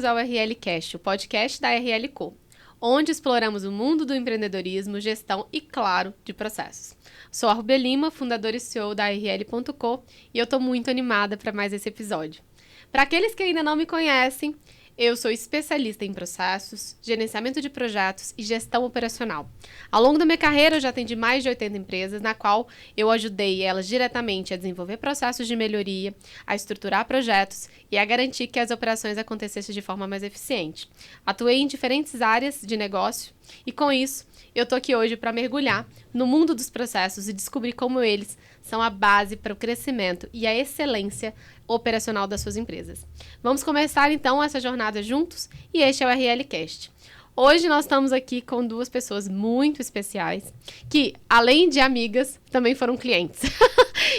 ao RL Cast, o podcast da RL Co, onde exploramos o mundo do empreendedorismo, gestão e, claro, de processos. Sou a Rubia Lima, fundadora e CEO da RL.co, e eu estou muito animada para mais esse episódio. Para aqueles que ainda não me conhecem, eu sou especialista em processos, gerenciamento de projetos e gestão operacional. Ao longo da minha carreira, eu já atendi mais de 80 empresas, na qual eu ajudei elas diretamente a desenvolver processos de melhoria, a estruturar projetos e a garantir que as operações acontecessem de forma mais eficiente. Atuei em diferentes áreas de negócio e, com isso, eu estou aqui hoje para mergulhar no mundo dos processos e descobrir como eles são a base para o crescimento e a excelência operacional das suas empresas. Vamos começar então essa jornada juntos e este é o RL Cast. Hoje nós estamos aqui com duas pessoas muito especiais que, além de amigas, também foram clientes.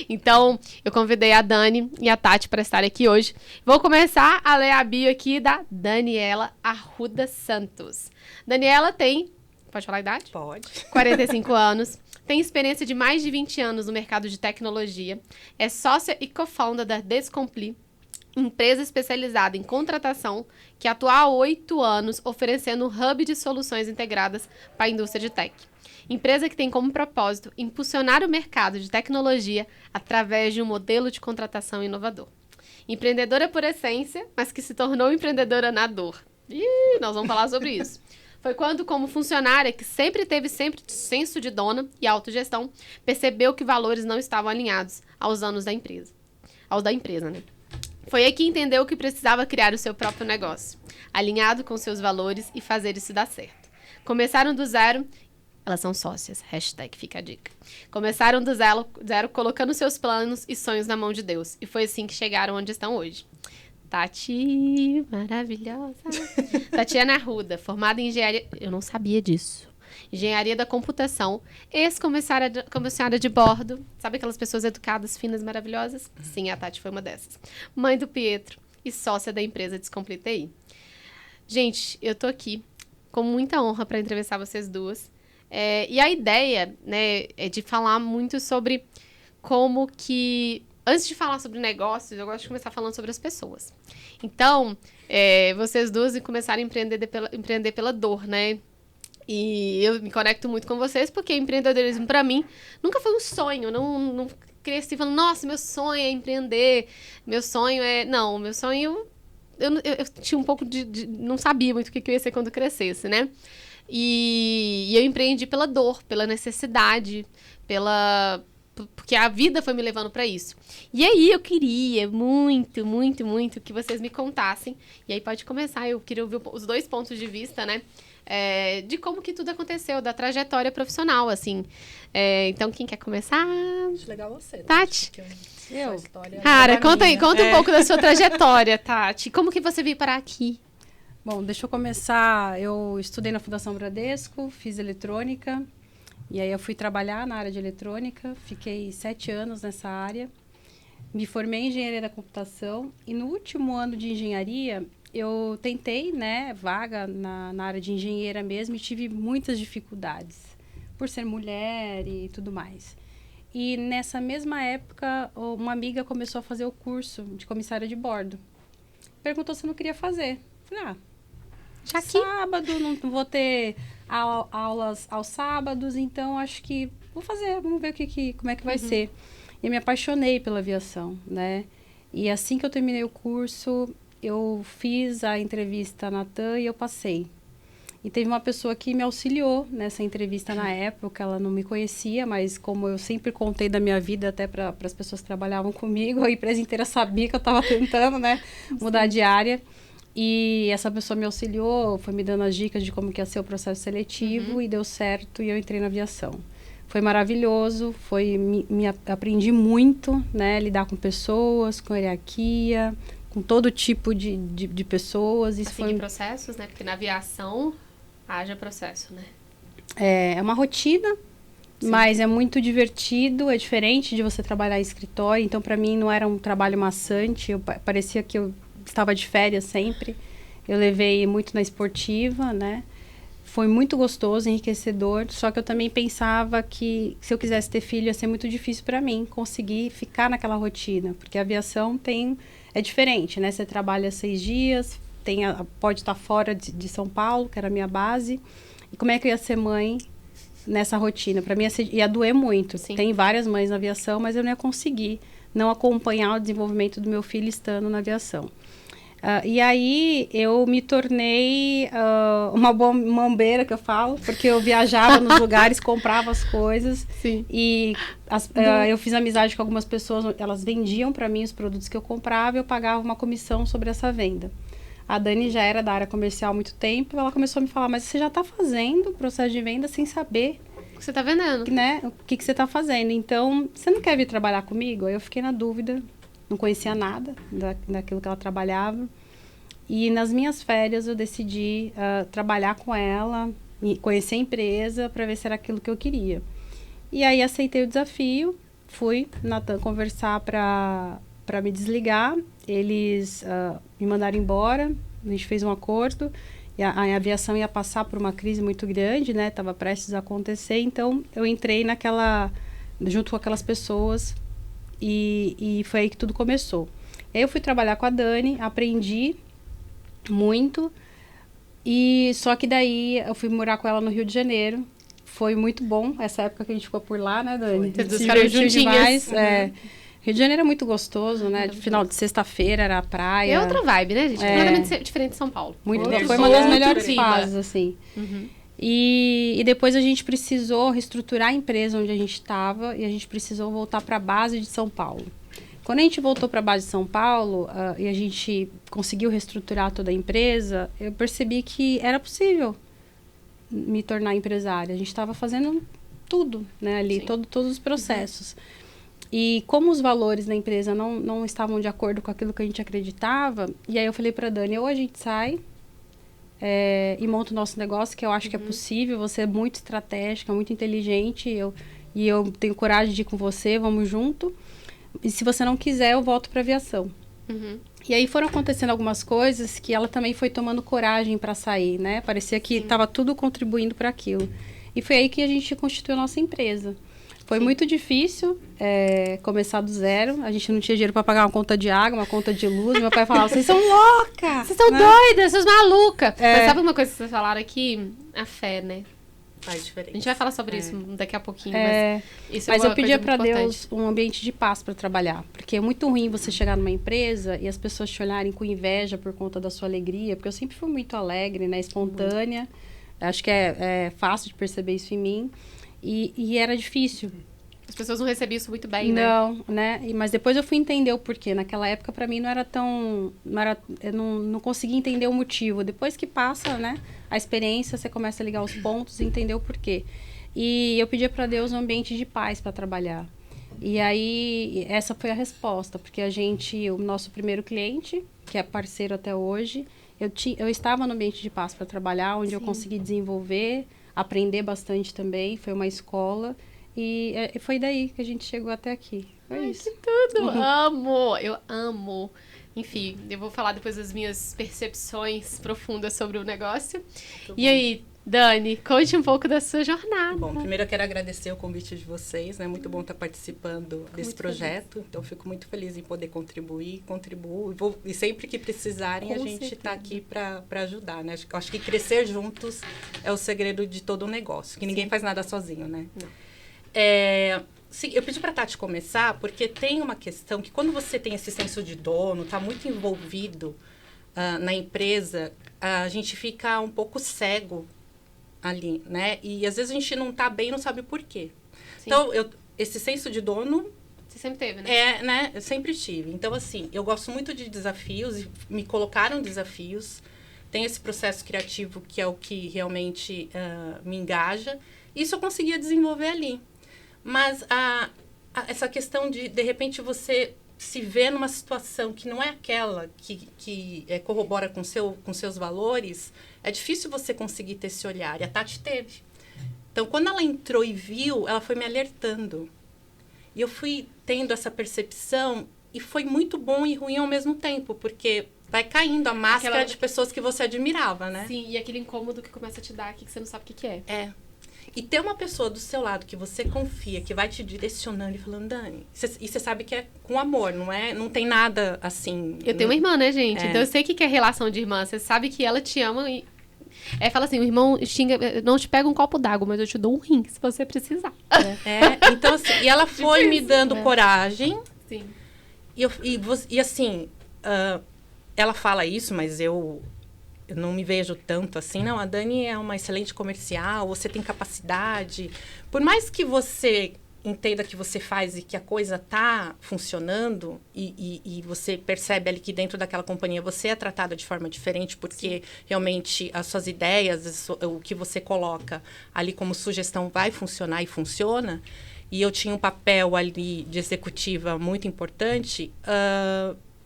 Então, eu convidei a Dani e a Tati para estar aqui hoje. Vou começar a ler a bio aqui da Daniela Arruda Santos. Daniela tem... Pode falar a idade? Pode. 45 anos, tem experiência de mais de 20 anos no mercado de tecnologia, é sócia e co-founder da Descompli, empresa especializada em contratação que atua há 8 anos oferecendo um hub de soluções integradas para a indústria de tech. Empresa que tem como propósito impulsionar o mercado de tecnologia através de um modelo de contratação inovador. Empreendedora por essência, mas que se tornou empreendedora na dor. Nós vamos falar sobre isso. Foi quando, como funcionária, que sempre teve senso de dona e autogestão, percebeu que valores não estavam alinhados aos anos da empresa. Aos da empresa, né? Foi aí que entendeu que precisava criar o seu próprio negócio, alinhado com seus valores e fazer isso dar certo. Começaram do zero, elas são sócias, hashtag fica a dica. Começaram do zero colocando seus planos e sonhos na mão de Deus. E foi assim que chegaram onde estão hoje. Tati, maravilhosa. Tatiana Arruda, formada em engenharia... Eu não sabia disso. Engenharia da computação, ex-comissária de bordo. Sabe aquelas pessoas educadas, finas, maravilhosas? Sim, a Tati foi uma dessas. Mãe do Pietro e sócia da empresa Descompli TI. Gente, eu tô aqui com muita honra para entrevistar vocês duas. E a ideia, né, é de falar muito sobre como que... Antes de falar sobre negócios, eu gosto de começar falando sobre as pessoas. Então, vocês duas começaram a empreender pela dor, né? E eu me conecto muito com vocês, porque empreendedorismo, para mim, nunca foi um sonho. Não cresci falando, nossa, meu sonho é empreender. Meu sonho é... Não, meu sonho... Eu tinha um pouco de... Não sabia muito o que eu ia ser quando crescesse, né? E eu empreendi pela dor, pela necessidade, porque a vida foi me levando para isso. E aí eu queria muito, muito, muito que vocês me contassem. E aí pode começar, eu queria ouvir os dois pontos de vista, né? De como que tudo aconteceu, da trajetória profissional, assim. Então, quem quer começar? Acho legal você. Tati? Eu? Cara, conta um pouco da sua trajetória, Tati. Como que você veio parar aqui? Bom, deixa eu começar. Eu estudei na Fundação Bradesco, fiz eletrônica. E aí eu fui trabalhar na área de eletrônica, fiquei 7 anos nessa área, me formei em engenharia da computação e no último ano de engenharia eu tentei, né, vaga na área de engenheira mesmo e tive muitas dificuldades por ser mulher e tudo mais. E nessa mesma época uma amiga começou a fazer o curso de comissária de bordo. Perguntou se eu não queria fazer. Falei, já que sábado não vou ter... aulas aos sábados, então acho que vou fazer, vamos ver como é que vai ser. E me apaixonei pela aviação, né? E assim que eu terminei o curso, eu fiz a entrevista na TAM e eu passei. E teve uma pessoa que me auxiliou nessa entrevista na época, ela não me conhecia, mas como eu sempre contei da minha vida até para as pessoas que trabalhavam comigo, a empresa inteira sabia que eu estava tentando, né, mudar de área. E essa pessoa me auxiliou, foi me dando as dicas de como que ia ser o processo seletivo e deu certo e eu entrei na aviação. Foi maravilhoso, aprendi muito, né, lidar com pessoas, com hierarquia, com todo tipo de pessoas. Isso assim, foi processos, né? Porque na aviação haja processo, né? É uma rotina, sim, mas é muito divertido, é diferente de você trabalhar em escritório. Então, para mim, não era um trabalho maçante, parecia que eu estava de férias sempre. Eu levei muito na esportiva, né? Foi muito gostoso, enriquecedor, só que eu também pensava que se eu quisesse ter filho ia ser muito difícil para mim conseguir ficar naquela rotina, porque a aviação é diferente, né? Você trabalha 6 dias, pode estar fora de São Paulo, que era a minha base. E como é que eu ia ser mãe nessa rotina? Para mim ia doer muito. Sim. Tem várias mães na aviação, mas eu não ia conseguir não acompanhar o desenvolvimento do meu filho estando na aviação. E aí eu me tornei uma bombeira, que eu falo, porque eu viajava nos lugares, comprava as coisas. Sim. E eu fiz amizade com algumas pessoas, elas vendiam para mim os produtos que eu comprava e eu pagava uma comissão sobre essa venda. A Dani já era da área comercial há muito tempo, ela começou a me falar, mas você já está fazendo o processo de venda sem saber O que você está vendendo? né, o que você está fazendo. Então, você não quer vir trabalhar comigo? Aí eu fiquei na dúvida, não conhecia nada daquilo que ela trabalhava. E nas minhas férias eu decidi trabalhar com ela, conhecer a empresa para ver se era aquilo que eu queria. E aí aceitei o desafio, fui na TAM conversar para me desligar. Eles me mandaram embora, a gente fez um acordo. E a aviação ia passar por uma crise muito grande, né? Estava prestes a acontecer, então eu entrei junto com aquelas pessoas e foi aí que tudo começou. Aí eu fui trabalhar com a Dani, aprendi muito, e só que daí eu fui morar com ela no Rio de Janeiro. Foi muito bom essa época que a gente ficou por lá, né, Dani? Vocês Se ficaram divertiu juntinhas. demais. Rio de Janeiro é muito gostoso, né? De final de sexta-feira era a praia. É outra vibe, né, gente? Completamente diferente de São Paulo. Foi uma das melhores clima. fases, assim. E depois a gente precisou reestruturar a empresa onde a gente estava e a gente precisou voltar para a base de São Paulo. Quando a gente voltou para a base de São Paulo e a gente conseguiu reestruturar toda a empresa, eu percebi que era possível me tornar empresária. A gente estava fazendo tudo, né, ali, todos os processos. E como os valores da empresa não estavam de acordo com aquilo que a gente acreditava, e aí eu falei para Dani, ou a gente sai e monta o nosso negócio, que eu acho que é possível, você é muito estratégica, muito inteligente, e eu tenho coragem de ir com você, vamos junto. E se você não quiser, eu volto para aviação. E aí foram acontecendo algumas coisas que ela também foi tomando coragem para sair, né? Parecia que estava tudo contribuindo para aquilo. E foi aí que a gente constituiu a nossa empresa. Foi muito difícil começar do zero. A gente não tinha dinheiro para pagar uma conta de água, uma conta de luz. Meu pai falava, vocês são loucas! Vocês são doidas, vocês malucas! Mas sabe uma coisa que vocês falaram aqui? A fé, né? Faz diferença. A gente vai falar sobre isso daqui a pouquinho, mas eu pedia para Deus um ambiente de paz para trabalhar. Porque é muito ruim você chegar numa empresa e as pessoas te olharem com inveja por conta da sua alegria. Porque eu sempre fui muito alegre, né? Espontânea. Acho que é fácil de perceber isso em mim. E era difícil. As pessoas não recebiam isso muito bem, né? Não, né? Mas depois eu fui entender o porquê. Naquela época, para mim, não era tão... eu não conseguia entender o motivo. Depois que passa, né? A experiência, você começa a ligar os pontos e entender o porquê. E eu pedia para Deus um ambiente de paz para trabalhar. E aí, essa foi a resposta. Porque o nosso primeiro cliente, que é parceiro até hoje, eu estava no ambiente de paz para trabalhar, onde eu consegui desenvolver, aprender bastante também. Foi uma escola. E foi daí que a gente chegou até aqui. Foi isso. Que tudo! Amo! Eu amo! Enfim, eu vou falar depois das minhas percepções profundas sobre o negócio. E aí, Dani, conte um pouco da sua jornada. Bom, primeiro eu quero agradecer o convite de vocês, né? Muito bom estar participando desse projeto. Feliz. Então, fico muito feliz em poder contribuir. E sempre que precisarem, a gente está aqui para ajudar, né? Acho que crescer juntos é o segredo de todo o negócio. Que ninguém faz nada sozinho, né? Não. Sim, eu pedi para a Tati começar, porque tem uma questão que quando você tem esse senso de dono, está muito envolvido na empresa, a gente fica um pouco cego ali, né? E às vezes a gente não está bem, não sabe por quê. Sim. Então, esse senso de dono... Você sempre teve, né? Né? Eu sempre tive. Então, assim, eu gosto muito de desafios, e me colocaram desafios. Tem esse processo criativo que é o que realmente me engaja. Isso eu conseguia desenvolver ali. Mas essa questão de repente, você se vê numa situação que não é aquela que corrobora com seus valores, é difícil você conseguir ter esse olhar. E a Tati teve. Então, quando ela entrou e viu, ela foi me alertando. E eu fui tendo essa percepção, e foi muito bom e ruim ao mesmo tempo, porque vai caindo a máscara de pessoas que você admirava, né? Sim, e aquele incômodo que começa a te dar aqui, que você não sabe o que é. E ter uma pessoa do seu lado que você confia, que vai te direcionando e falando, Dani, e você sabe que é com amor, não tem nada assim... Eu tenho uma irmã, né, gente? Então eu sei o que é relação de irmã. Você sabe que ela te ama e... fala assim, o irmão xinga, não te pega um copo d'água, mas eu te dou um rim, se você precisar. Então assim, e ela foi me dando coragem. Sim. E assim, ela fala isso, mas eu não me vejo tanto assim. Não, a Dani é uma excelente comercial, você tem capacidade. Por mais que você entenda que você faz e que a coisa tá funcionando e você percebe ali que dentro daquela companhia você é tratada de forma diferente porque realmente as suas ideias, o que você coloca ali como sugestão vai funcionar e funciona. E eu tinha um papel ali de executiva muito importante,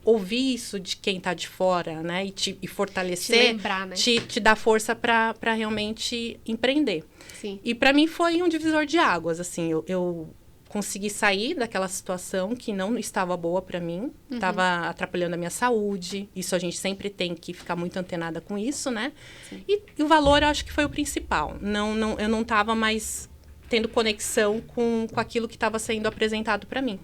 ouvir isso de quem está de fora, né? E fortalecer, te lembrar, né? te dá força para realmente empreender. Sim. E para mim foi um divisor de águas, assim, eu consegui sair daquela situação que não estava boa para mim, estava atrapalhando a minha saúde, isso a gente sempre tem que ficar muito antenada com isso, né? E o valor eu acho que foi o principal, eu não estava mais tendo conexão com aquilo que estava sendo apresentado para mim.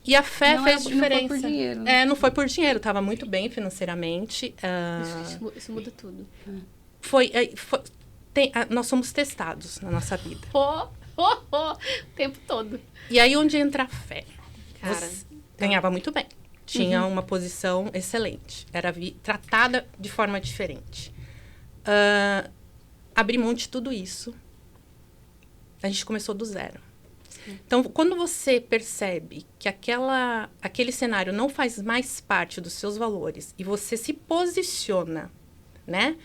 E a fé fez diferença. Não foi por dinheiro. Né? Não foi por dinheiro, estava muito bem financeiramente. Isso muda tudo. Nós somos testados na nossa vida. O tempo todo. E aí, onde entra a fé? Cara, você ganhava muito bem. Tinha uma posição excelente. Era tratada de forma diferente. Abrir mão de tudo isso. A gente começou do zero. Então, quando você percebe que aquele cenário não faz mais parte dos seus valores e você se posiciona, né,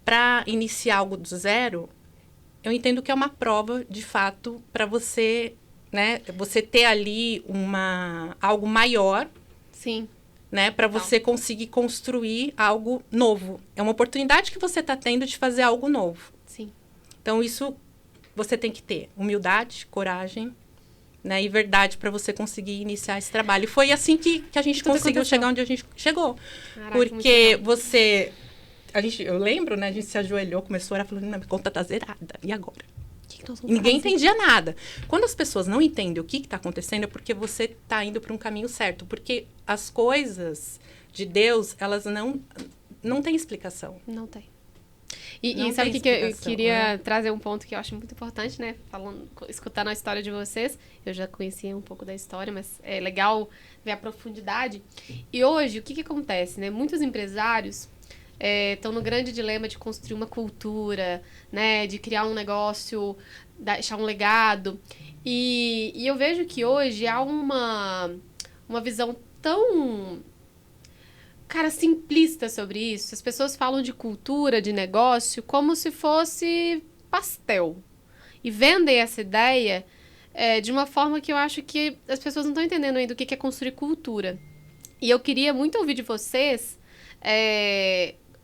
para iniciar algo do zero, eu entendo que é uma prova, de fato, para você, né, você ter ali algo maior, sim, né, para você conseguir construir algo novo. É uma oportunidade que você está tendo de fazer algo novo. Sim. Então, isso você tem que ter humildade, coragem, né, e verdade para você conseguir iniciar esse trabalho. E foi assim que a gente conseguiu chegar onde a gente chegou. Caraca, porque eu lembro, né, a gente se ajoelhou, começou a orar, falando, minha conta tá zerada, e agora? Ninguém entendia nada. Quando as pessoas não entendem o que está acontecendo, é porque você está indo para um caminho certo. Porque as coisas de Deus, elas não têm explicação. Não tem. E sabe o que eu queria trazer um ponto que eu acho muito importante, né? Escutando a história de vocês. Eu já conhecia um pouco da história, mas é legal ver a profundidade. E hoje, o que acontece, né? Muitos empresários estão no grande dilema de construir uma cultura, né? De criar um negócio, deixar um legado. E eu vejo que hoje há uma visão tão... cara, simplista sobre isso. As pessoas falam de cultura, de negócio, como se fosse pastel. E vendem essa ideia de uma forma que eu acho que as pessoas não estão entendendo ainda o que é construir cultura. E eu queria muito ouvir de vocês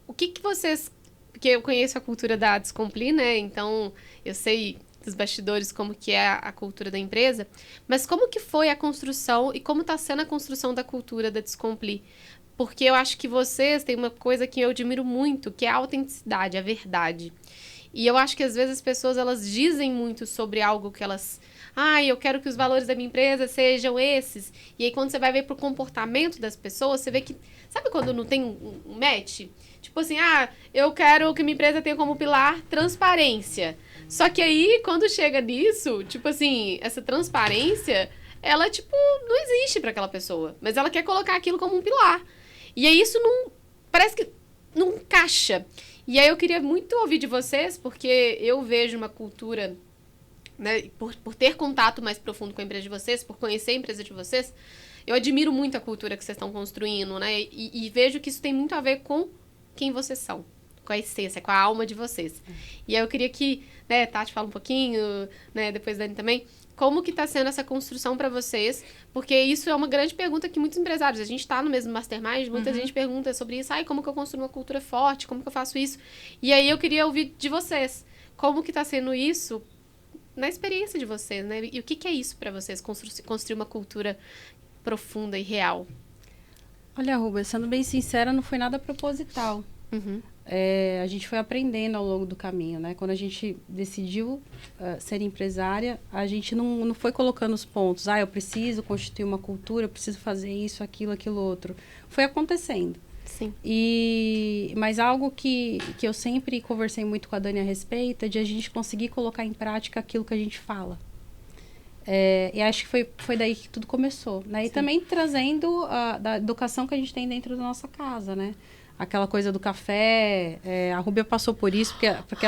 o que vocês... porque eu conheço a cultura da Descompli, né? Então, eu sei dos bastidores como que é a cultura da empresa. Mas como que foi a construção e como está sendo a construção da cultura da Descompli? Porque eu acho que vocês têm uma coisa que eu admiro muito, que é a autenticidade, a verdade. E eu acho que às vezes as pessoas, elas dizem muito sobre algo que elas... eu quero que os valores da minha empresa sejam esses. E aí quando você vai ver pro comportamento das pessoas, você vê que... sabe quando não tem um match? Tipo assim, eu quero que minha empresa tenha como pilar transparência. Só que aí, quando chega nisso, tipo assim, essa transparência, ela, tipo, não existe para aquela pessoa. Mas ela quer colocar aquilo como um pilar. E aí isso não... parece que não encaixa. E aí eu queria muito ouvir de vocês, porque eu vejo uma cultura, né, por ter contato mais profundo com a empresa de vocês, por conhecer a empresa de vocês, eu admiro muito a cultura que vocês estão construindo, né? E vejo que isso tem muito a ver com quem vocês são, com a essência, com a alma de vocês. E aí eu queria que, né, Tati fala um pouquinho, né, depois Dani também, como que está sendo essa construção para vocês? Porque isso é uma grande pergunta que muitos empresários... a gente está no mesmo Mastermind, muita gente pergunta sobre isso. Como que eu construo uma cultura forte? Como que eu faço isso? E aí eu queria ouvir de vocês. Como que está sendo isso na experiência de vocês, né? E o que é isso para vocês, construir uma cultura profunda e real? Olha, Rubens, sendo bem sincera, não foi nada proposital. a gente foi aprendendo ao longo do caminho, né? Quando a gente decidiu ser empresária, a gente não foi colocando os pontos. Eu preciso constituir uma cultura, eu preciso fazer isso, aquilo outro. Foi acontecendo. Sim. Mas algo que eu sempre conversei muito com a Dani a respeito é de a gente conseguir colocar em prática aquilo que a gente fala. E acho que foi daí que tudo começou, né? E também trazendo da educação que a gente tem dentro da nossa casa, né? Aquela coisa do café, a Rúbia passou por isso, porque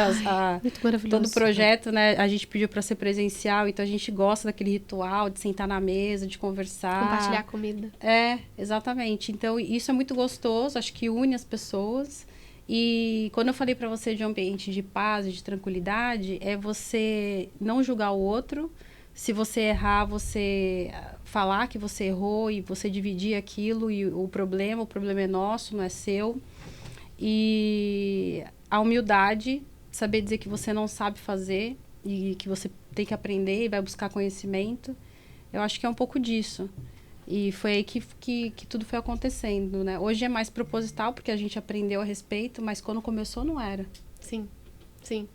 muito maravilhoso. Todo o projeto, né, a gente pediu para ser presencial, então a gente gosta daquele ritual de sentar na mesa, de conversar. Compartilhar a comida. Exatamente. Então, isso é muito gostoso, acho que une as pessoas. E quando eu falei para você de um ambiente de paz e de tranquilidade, é você não julgar o outro. Se você errar, você falar que você errou e você dividir aquilo e o problema é nosso, não é seu. E a humildade, saber dizer que você não sabe fazer e que você tem que aprender e vai buscar conhecimento. Eu acho que é um pouco disso. E foi aí que tudo foi acontecendo, né? Hoje é mais proposital, porque a gente aprendeu a respeito, mas quando começou não era. Sim, sim.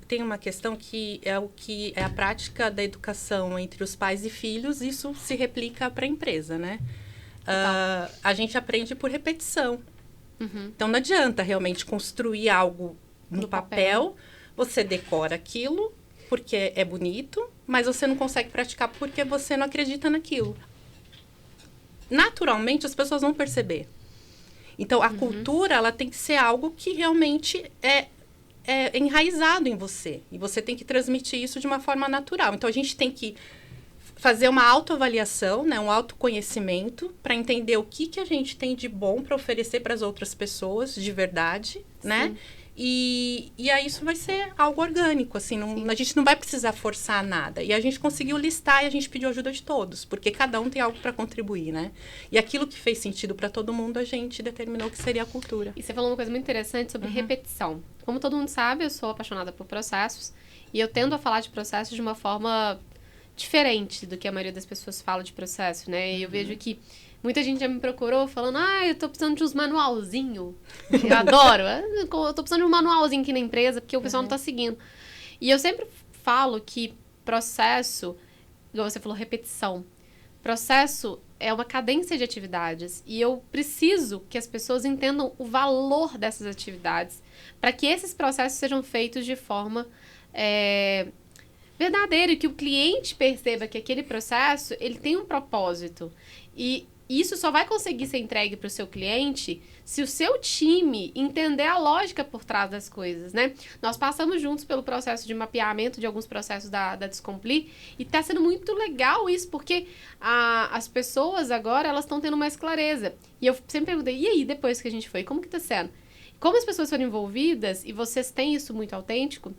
Tem uma questão que é a prática da educação entre os pais e filhos, isso se replica para a empresa, né? A gente aprende por repetição. Uhum. Então, não adianta realmente construir algo no papel, você decora aquilo porque é bonito, mas você não consegue praticar porque você não acredita naquilo. Naturalmente, as pessoas vão perceber. Então, a cultura, ela tem que ser algo que realmente é enraizado em você. E você tem que transmitir isso de uma forma natural. Então, a gente tem que fazer uma autoavaliação, né, um autoconhecimento, para entender o que a gente tem de bom para oferecer para as outras pessoas, de verdade, né? E aí isso vai ser algo orgânico, assim, a gente não vai precisar forçar nada. E a gente conseguiu listar e a gente pediu ajuda de todos, porque cada um tem algo para contribuir, né? E aquilo que fez sentido para todo mundo, a gente determinou que seria a cultura. E você falou uma coisa muito interessante sobre repetição. Como todo mundo sabe, eu sou apaixonada por processos e eu tendo a falar de processos de uma forma diferente do que a maioria das pessoas fala de processo, né? E eu vejo que muita gente já me procurou falando, eu tô precisando de uns manualzinhos. Eu adoro. Eu tô precisando de um manualzinho aqui na empresa, porque o pessoal não tá seguindo. E eu sempre falo que processo, igual você falou, repetição. Processo é uma cadência de atividades. E eu preciso que as pessoas entendam o valor dessas atividades para que esses processos sejam feitos de forma verdadeira e que o cliente perceba que aquele processo ele tem um propósito. E isso só vai conseguir ser entregue para o seu cliente se o seu time entender a lógica por trás das coisas, né? Nós passamos juntos pelo processo de mapeamento de alguns processos da Descompli e está sendo muito legal isso, porque as pessoas agora, elas estão tendo mais clareza. E eu sempre perguntei, e aí, depois que a gente foi, como que está sendo? Como as pessoas foram envolvidas, e vocês têm isso muito autêntico,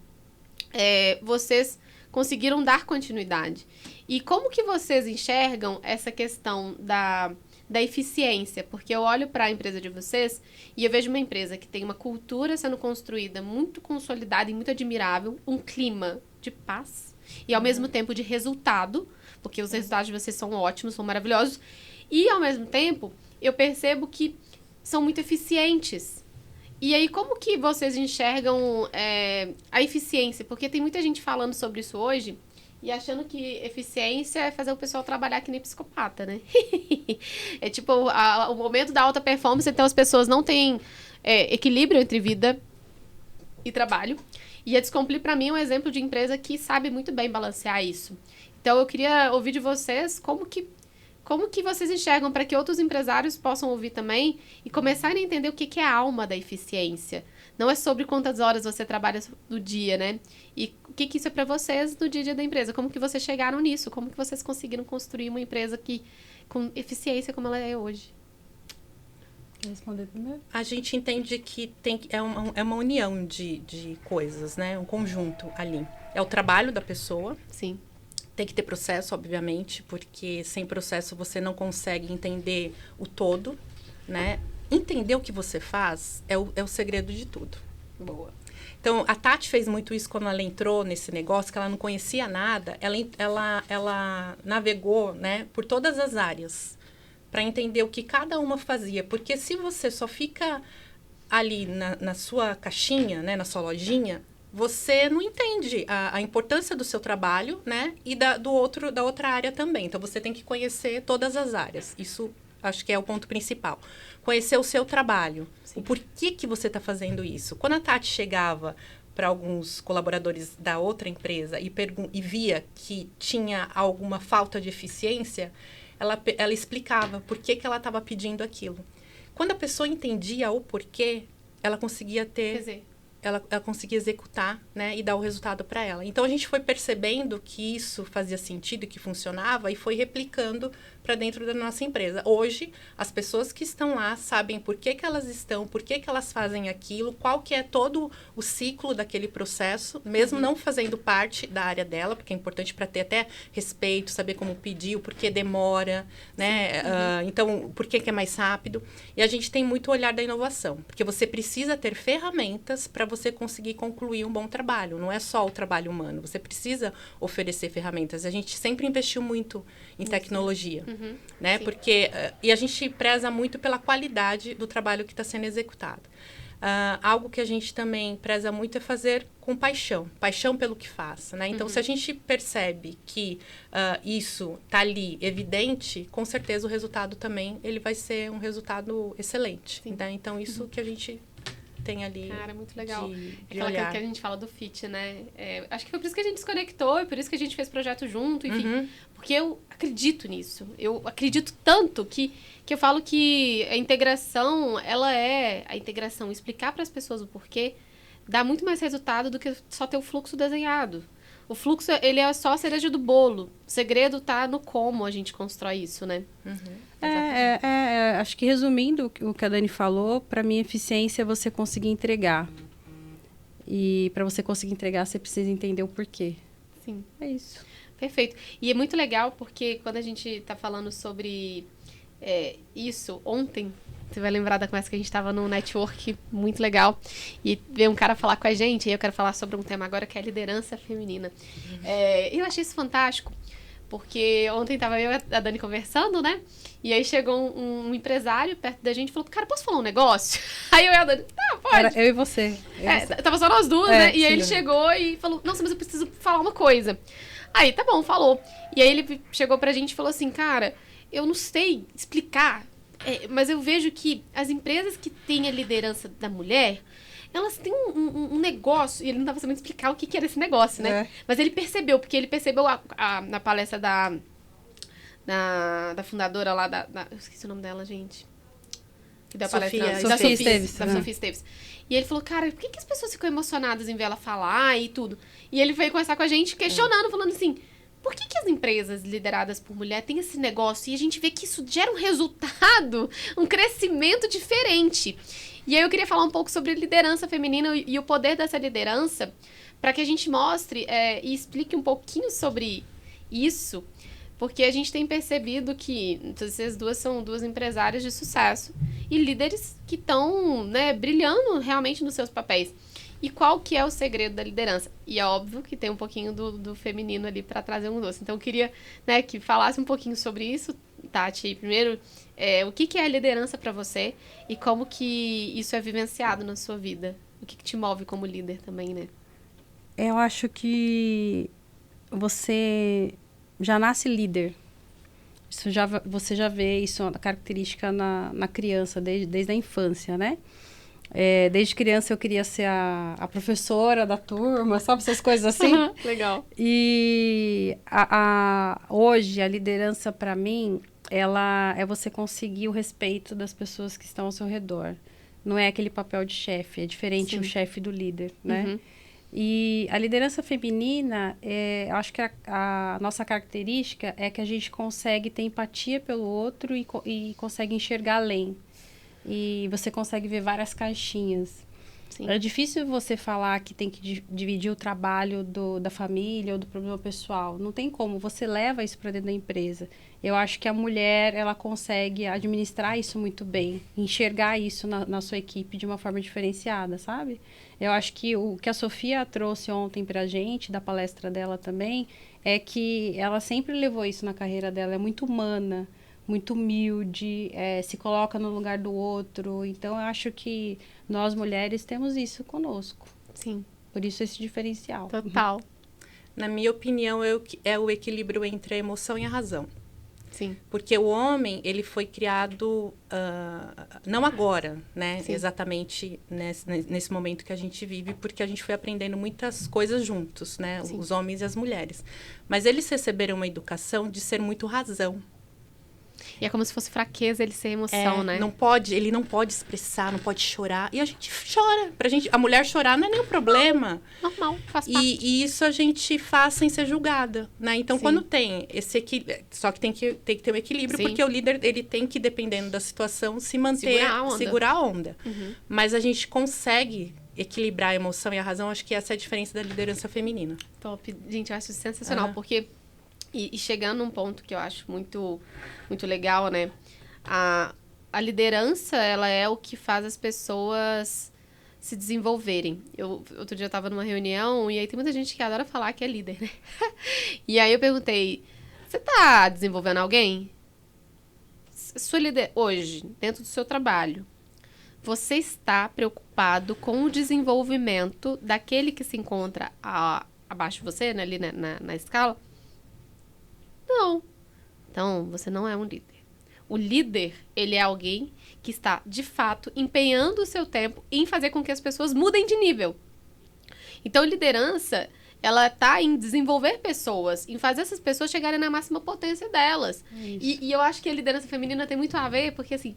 vocês conseguiram dar continuidade. E como que vocês enxergam essa questão da eficiência? Porque eu olho para a empresa de vocês e eu vejo uma empresa que tem uma cultura sendo construída muito consolidada e muito admirável, um clima de paz e ao mesmo tempo de resultado, porque os resultados de vocês são ótimos, são maravilhosos, e ao mesmo tempo eu percebo que são muito eficientes. E aí, como que vocês enxergam a eficiência? Porque tem muita gente falando sobre isso hoje e achando que eficiência é fazer o pessoal trabalhar que nem psicopata, né? É tipo, o momento da alta performance, então as pessoas não têm equilíbrio entre vida e trabalho. E a Descompli, para mim, é um exemplo de empresa que sabe muito bem balancear isso. Então, eu queria ouvir de vocês como que vocês enxergam para que outros empresários possam ouvir também e começarem a entender o que é a alma da eficiência. Não é sobre quantas horas você trabalha no dia, né? E o que isso é para vocês no dia a dia da empresa? Como que vocês chegaram nisso? Como que vocês conseguiram construir uma empresa com eficiência como ela é hoje? Quer responder primeiro? A gente entende que é uma união de coisas, né? Um conjunto ali. É o trabalho da pessoa. Sim. Tem que ter processo, obviamente, porque sem processo você não consegue entender o todo, né? Entender o que você faz é o segredo de tudo. Boa. Então, a Tati fez muito isso quando ela entrou nesse negócio, que ela não conhecia nada. Ela navegou, né, por todas as áreas para entender o que cada uma fazia. Porque se você só fica ali na sua caixinha, né, na sua lojinha, você não entende a importância do seu trabalho, né, e da outra área também. Então, você tem que conhecer todas as áreas. Isso, acho que é o ponto principal. Conhecer o seu trabalho. Sim. O porquê que você está fazendo isso. Quando a Tati chegava para alguns colaboradores da outra empresa e via que tinha alguma falta de eficiência, ela explicava por que ela estava pedindo aquilo. Quando a pessoa entendia o porquê, ela conseguia ter... Ela conseguia executar, né, e dar o resultado para ela. Então, a gente foi percebendo que isso fazia sentido, que funcionava, e foi replicando para dentro da nossa empresa. Hoje, as pessoas que estão lá sabem por que elas estão, por que elas fazem aquilo, qual que é todo o ciclo daquele processo, mesmo não fazendo parte da área dela, porque é importante para ter até respeito, saber como pedir, o porquê demora, né? Então, por que é mais rápido. E a gente tem muito o olhar da inovação, porque você precisa ter ferramentas para você conseguir concluir um bom trabalho. Não é só o trabalho humano. Você precisa oferecer ferramentas. A gente sempre investiu muito em tecnologia, né? Sim. Porque... e a gente preza muito pela qualidade do trabalho que está sendo executado. Algo que a gente também preza muito é fazer com paixão. Paixão pelo que faz, né? Então, se a gente percebe que isso está ali evidente, com certeza o resultado também ele vai ser um resultado excelente. Né? Então, isso que a gente... tem ali. Cara, muito legal. Aquela que a gente fala do fit, né? Acho que foi por isso que a gente se conectou e por isso que a gente fez projeto junto, enfim. Porque eu acredito nisso. Eu acredito tanto que eu falo que a integração, a integração, explicar para as pessoas o porquê, dá muito mais resultado do que só ter o fluxo desenhado. O fluxo, ele é só a cereja do bolo. O segredo tá no como a gente constrói isso, né? Acho que resumindo o que a Dani falou, para mim, eficiência é você conseguir entregar. E para você conseguir entregar, você precisa entender o porquê. Sim. É isso. Perfeito. E é muito legal porque quando a gente tá falando sobre isso, ontem... Você vai lembrar da conversa que a gente estava num network muito legal. E veio um cara falar com a gente. E eu quero falar sobre um tema agora que é liderança feminina. E eu achei isso fantástico. Porque ontem estava eu e a Dani conversando, né? E aí chegou um empresário perto da gente e falou, cara, posso falar um negócio? Aí eu e a Dani, pode. Era eu e você. Tava só nós duas, né? E sim, aí ele chegou e falou, nossa, mas eu preciso falar uma coisa. Aí, tá bom, falou. E aí ele chegou pra gente e falou assim, cara, eu não sei explicar, mas eu vejo que as empresas que têm a liderança da mulher, elas têm um negócio, e ele não estava sabendo explicar o que era esse negócio, né? Mas ele percebeu, porque ele percebeu na palestra da fundadora lá, eu esqueci o nome dela, gente. Que deu a palestra. Sofia Esteves. Da Sofia Esteves. E ele falou, cara, por que as pessoas ficam emocionadas em ver ela falar e tudo? E ele veio conversar com a gente, questionando, falando assim... Por que as empresas lideradas por mulher têm esse negócio e a gente vê que isso gera um resultado, um crescimento diferente? E aí eu queria falar um pouco sobre liderança feminina e o poder dessa liderança, para que a gente mostre e explique um pouquinho sobre isso, porque a gente tem percebido que vocês duas são duas empresárias de sucesso e líderes que estão, né, brilhando realmente nos seus papéis. E qual que é o segredo da liderança? E é óbvio que tem um pouquinho do feminino ali para trazer um doce. Então, eu queria, né, que falasse um pouquinho sobre isso, Tati. Primeiro, o que é a liderança para você e como que isso é vivenciado na sua vida? O que te move como líder também, né? Eu acho que você já nasce líder. Você já vê isso, a característica na criança, desde a infância, né? Desde criança eu queria ser a professora da turma, sabe? Essas coisas assim. Legal. E hoje a liderança para mim, ela é você conseguir o respeito das pessoas que estão ao seu redor. Não é aquele papel de chefe, é diferente o chefe do líder, né? E a liderança feminina, eu acho que a nossa característica é que a gente consegue ter empatia pelo outro e consegue enxergar além. E você consegue ver várias caixinhas. Sim. É difícil você falar que tem que dividir o trabalho da família ou do problema pessoal. Não tem como. Você leva isso para dentro da empresa. Eu acho que a mulher, ela consegue administrar isso muito bem. Enxergar isso na sua equipe de uma forma diferenciada, sabe? Eu acho que o que a Sofia trouxe ontem pra gente, da palestra dela também, é que ela sempre levou isso na carreira dela. É muito humana. muito humilde, se coloca no lugar do outro. Então, eu acho que nós mulheres temos isso conosco. Sim. Por isso esse diferencial. Total. Na minha opinião, é o equilíbrio entre a emoção e a razão. Sim. Porque o homem, ele foi criado, não agora, né? Sim. Exatamente nesse momento que a gente vive, porque a gente foi aprendendo muitas coisas juntos, né? Sim. Os homens e as mulheres. Mas eles receberam uma educação de ser muito razão. E é como se fosse fraqueza ele ser emoção, né? Ele não pode expressar, não pode chorar. E a gente chora. A mulher chorar não é nenhum problema. Normal, faz parte. E isso a gente faz sem ser julgada, né? Então, Sim. quando tem esse equilíbrio... Só que tem que ter um equilíbrio, Sim. porque o líder, ele tem que, dependendo da situação, se manter... Segurar a onda. onda. Uhum. Mas a gente consegue equilibrar a emoção e a razão. Acho que essa é a diferença da liderança feminina. Top. Gente, eu acho sensacional, porque... E chegando num ponto que eu acho muito, muito legal, né? A liderança, ela é o que faz as pessoas se desenvolverem. Outro dia eu tava numa reunião e aí tem muita gente que adora falar que é líder, né? E aí eu perguntei, você tá desenvolvendo alguém? Sua líder hoje, dentro do seu trabalho, você está preocupado com o desenvolvimento daquele que se encontra abaixo de você, né, ali na escala? Não. Então, você não é um líder. O líder, ele é alguém que está, de fato, empenhando o seu tempo em fazer com que as pessoas mudem de nível. Então, liderança, ela está em desenvolver pessoas, em fazer essas pessoas chegarem na máxima potência delas. E eu acho que a liderança feminina tem muito a ver, porque, assim,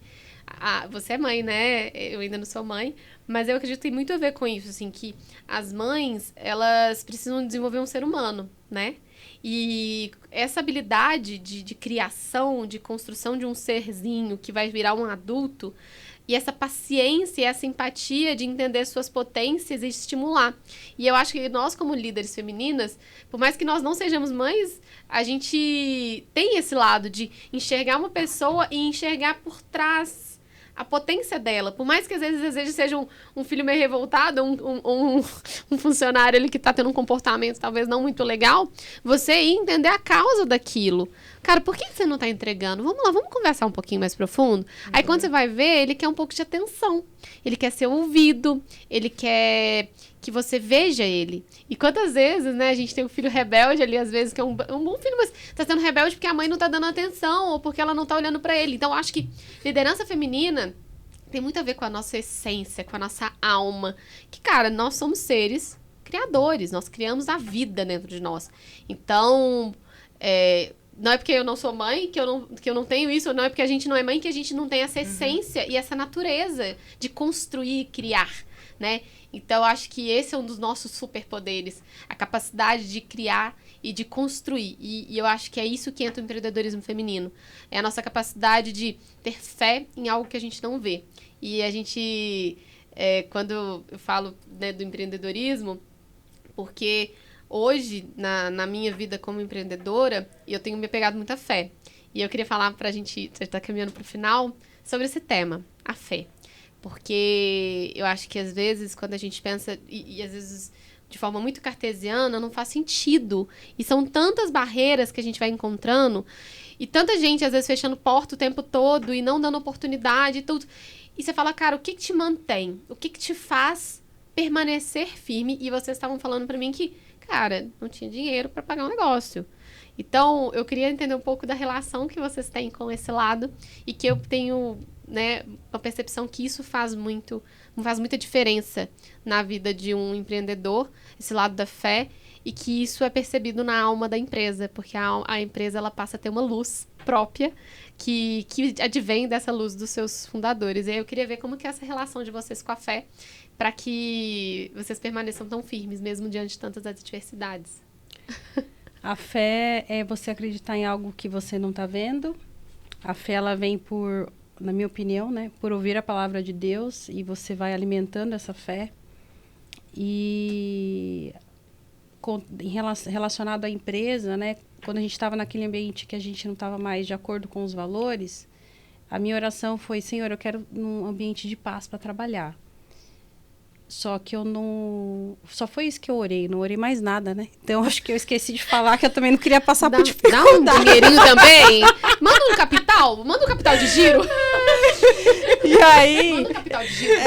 você é mãe, né? Eu ainda não sou mãe, mas eu acredito que tem muito a ver com isso, assim, que as mães, elas precisam desenvolver um ser humano, né? E essa habilidade de criação, de construção de um serzinho que vai virar um adulto, e essa paciência e essa empatia de entender suas potências e estimular. E eu acho que nós, como líderes femininas, por mais que nós não sejamos mães, a gente tem esse lado de enxergar uma pessoa e enxergar por trás a potência dela. Por mais que às vezes seja um filho meio revoltado, um funcionário ali que tá tendo um comportamento talvez não muito legal, você ir entender a causa daquilo. Cara, por que você não tá entregando? Vamos lá, vamos conversar um pouquinho mais profundo? Aí quando você vai ver, ele quer um pouco de atenção. Ele quer ser ouvido, ele quer que você veja ele. E quantas vezes, né, a gente tem um filho rebelde ali, às vezes, que é um bom filho, mas tá sendo rebelde porque a mãe não tá dando atenção ou porque ela não tá olhando pra ele. Então, eu acho que liderança feminina tem muito a ver com a nossa essência, com a nossa alma. Que, cara, nós somos seres criadores, nós criamos a vida dentro de nós. Então, não é porque eu não sou mãe que eu não tenho isso, não é porque a gente não é mãe que a gente não tem essa essência e essa natureza de construir e criar, né? Então, eu acho que esse é um dos nossos superpoderes, a capacidade de criar e de construir. E eu acho que é isso que entra o empreendedorismo feminino. É a nossa capacidade de ter fé em algo que a gente não vê. E a gente, quando eu falo, né, do empreendedorismo, porque hoje, na minha vida como empreendedora, eu tenho me apegado muito à fé. E eu queria falar pra gente, você tá caminhando pro final, sobre esse tema, a fé. Porque eu acho que às vezes, quando a gente pensa, e às vezes de forma muito cartesiana, não faz sentido. E são tantas barreiras que a gente vai encontrando, e tanta gente, às vezes, fechando porta o tempo todo e não dando oportunidade e tudo. E você fala, cara, o que te mantém? O que te faz permanecer firme? E vocês estavam falando pra mim que, cara, não tinha dinheiro pra pagar um negócio. Então, eu queria entender um pouco da relação que vocês têm com esse lado e que eu tenho, né, uma percepção que isso faz muita diferença na vida de um empreendedor, esse lado da fé, e que isso é percebido na alma da empresa, porque a empresa ela passa a ter uma luz própria que advém dessa luz dos seus fundadores. E aí eu queria ver como que é essa relação de vocês com a fé, para que vocês permaneçam tão firmes, mesmo diante de tantas adversidades. A fé é você acreditar em algo que você não está vendo. A fé, ela vem por, na minha opinião, né, por ouvir a palavra de Deus, e você vai alimentando essa fé. E relacionado à empresa, né, quando a gente estava naquele ambiente que a gente não estava mais de acordo com os valores, a minha oração foi, Senhor, eu quero um ambiente de paz para trabalhar. Só que eu não... Só foi isso que eu orei, não orei mais nada, né? Então, acho que eu esqueci de falar que eu também não queria passar por dificuldade. Dá um dinheirinho também. Manda um capital de giro. E aí... Manda um capital de giro.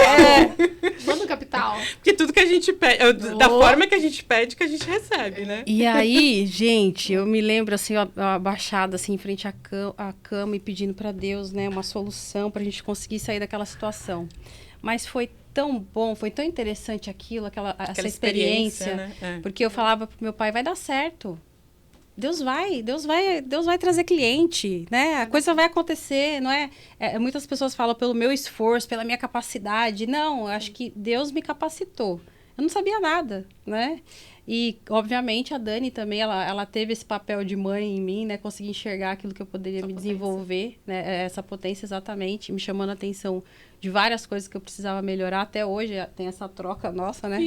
Manda um capital. Porque tudo que a gente pede, da forma que a gente pede, que a gente recebe, né? E aí, gente, eu me lembro, assim, eu abaixada, assim, em frente à cama e pedindo para Deus, né, uma solução pra gente conseguir sair daquela situação. Mas foi tão bom, foi tão interessante aquilo, essa experiência, né? Porque eu falava pro meu pai, vai dar certo. Deus vai trazer cliente, né? A coisa vai acontecer, não é? Muitas pessoas falam pelo meu esforço, pela minha capacidade. Não, eu acho que Deus me capacitou. Eu não sabia nada, né? E, obviamente, a Dani também, ela teve esse papel de mãe em mim, né? Conseguir enxergar aquilo que eu poderia desenvolver, né? Essa potência, exatamente, me chamando a atenção de várias coisas que eu precisava melhorar. Até hoje tem essa troca nossa, né?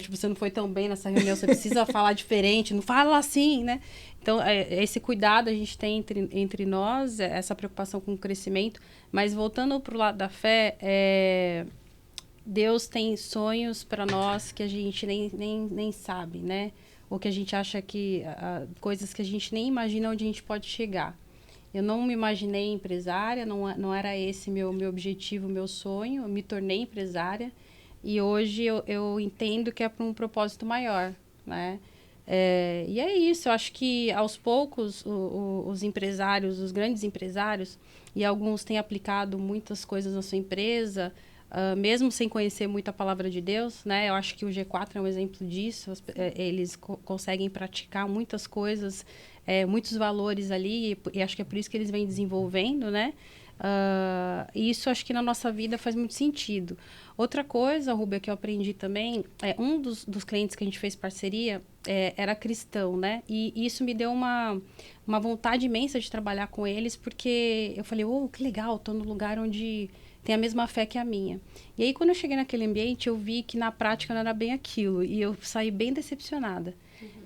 Tipo, você não foi tão bem nessa reunião, você precisa falar diferente, não fala assim, né? Então, esse cuidado a gente tem entre nós, essa preocupação com o crescimento. Mas, voltando para o lado da fé, Deus tem sonhos para nós que a gente nem sabe, né? Ou que a gente acha que... coisas que a gente nem imagina onde a gente pode chegar. Eu não me imaginei empresária, não era esse meu objetivo, meu sonho. Eu me tornei empresária e hoje eu entendo que é para um propósito maior, né? E é isso, eu acho que aos poucos os empresários, os grandes empresários, e alguns têm aplicado muitas coisas na sua empresa, mesmo sem conhecer muito a palavra de Deus, né? Eu acho que o G4 é um exemplo disso. Eles conseguem praticar muitas coisas, muitos valores ali, e acho que é por isso que eles vêm desenvolvendo, né? E isso acho que na nossa vida faz muito sentido. Outra coisa, Rúbia, que eu aprendi também, um dos clientes que a gente fez parceria era cristão, né? E isso me deu uma vontade imensa de trabalhar com eles, porque eu falei, que legal, estou no lugar onde tem a mesma fé que a minha. E aí, quando eu cheguei naquele ambiente, eu vi que na prática não era bem aquilo. E eu saí bem decepcionada.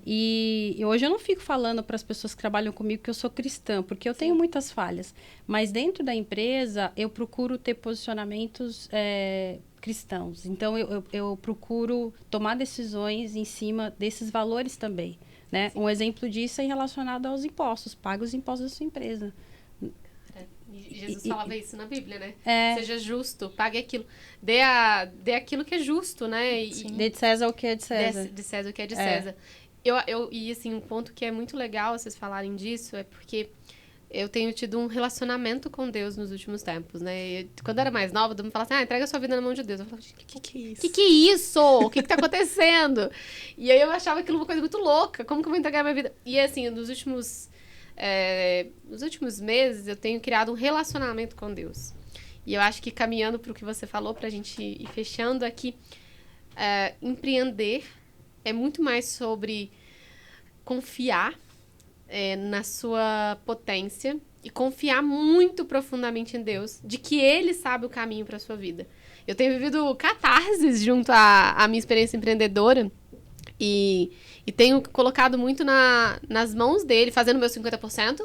E hoje eu não fico falando para as pessoas que trabalham comigo que eu sou cristã, porque eu tenho muitas falhas. Mas dentro da empresa, eu procuro ter posicionamentos cristãos. Então, eu procuro tomar decisões em cima desses valores também, né? Um exemplo disso é relacionado aos impostos. Paga os impostos da sua empresa. Jesus falava isso na Bíblia, né? Seja justo, pague aquilo. Dê aquilo que é justo, né? Dê de César o que é de César. De César o que é de César. E assim, um ponto que é muito legal vocês falarem disso é porque eu tenho tido um relacionamento com Deus nos últimos tempos, né? Quando eu era mais nova, todo mundo falava assim, entrega a sua vida na mão de Deus. Eu falava, que é isso? Que é isso? O que tá acontecendo? E aí eu achava aquilo uma coisa muito louca. Como que eu vou entregar a minha vida? E assim, nos últimos meses, eu tenho criado um relacionamento com Deus. E eu acho que caminhando para o que você falou, pra gente ir fechando aqui, empreender é muito mais sobre confiar na sua potência e confiar muito profundamente em Deus, de que Ele sabe o caminho para a sua vida. Eu tenho vivido catarses junto à minha experiência empreendedora e tenho colocado muito nas mãos dele, fazendo meu 50%,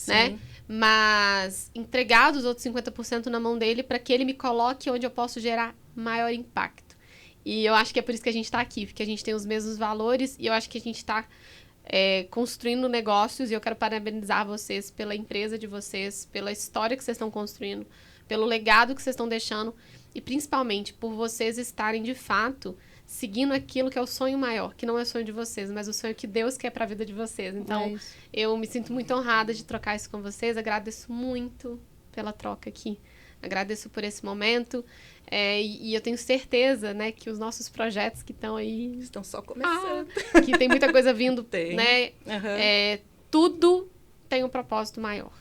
né? Mas entregado os outros 50% na mão dele para que ele me coloque onde eu posso gerar maior impacto. E eu acho que é por isso que a gente está aqui, porque a gente tem os mesmos valores e eu acho que a gente está construindo negócios e eu quero parabenizar vocês pela empresa de vocês, pela história que vocês estão construindo, pelo legado que vocês estão deixando e principalmente por vocês estarem de fato seguindo aquilo que é o sonho maior, que não é o sonho de vocês, mas o sonho que Deus quer para a vida de vocês. Então, eu me sinto muito honrada de trocar isso com vocês, agradeço muito pela troca aqui, agradeço por esse momento. E eu tenho certeza, né, que os nossos projetos que estão aí... Estão só começando. Que tem muita coisa vindo, tem. Né? Tudo tem um propósito maior.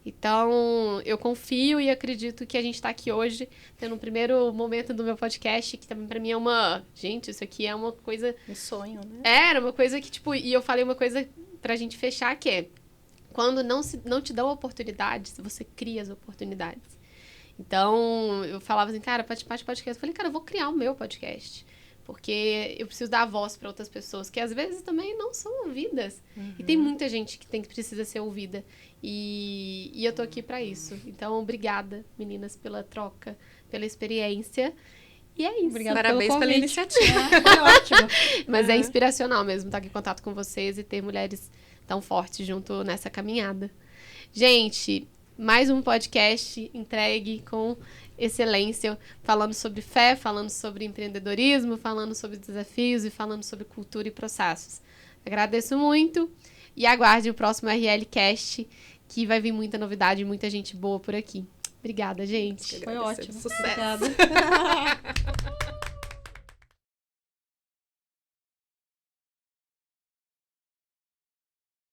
Então, eu confio e acredito que a gente está aqui hoje, tendo um primeiro momento do meu podcast, que também para mim é uma... Gente, isso aqui é uma coisa... Um sonho, né? Era uma coisa que, tipo... E eu falei uma coisa pra gente fechar, que é... Quando não te dão oportunidades, você cria as oportunidades. Então, eu falava assim, cara, participar de podcast. Eu falei, cara, eu vou criar o meu podcast. Porque eu preciso dar voz para outras pessoas, que às vezes também não são ouvidas. E tem muita gente que precisa ser ouvida. E eu tô aqui para isso. Então, obrigada, meninas, pela troca, pela experiência. E é isso. Obrigada Parabéns pelo pela convite. iniciativa. Foi ótimo. Mas é inspiracional mesmo estar aqui em contato com vocês e ter mulheres tão fortes junto nessa caminhada. Gente, mais um podcast entregue com excelência, falando sobre fé, falando sobre empreendedorismo, falando sobre desafios e falando sobre cultura e processos. Agradeço muito e aguarde o próximo RLcast, que vai vir muita novidade e muita gente boa por aqui. Obrigada, gente. Foi ótimo. Sucesso. Obrigada.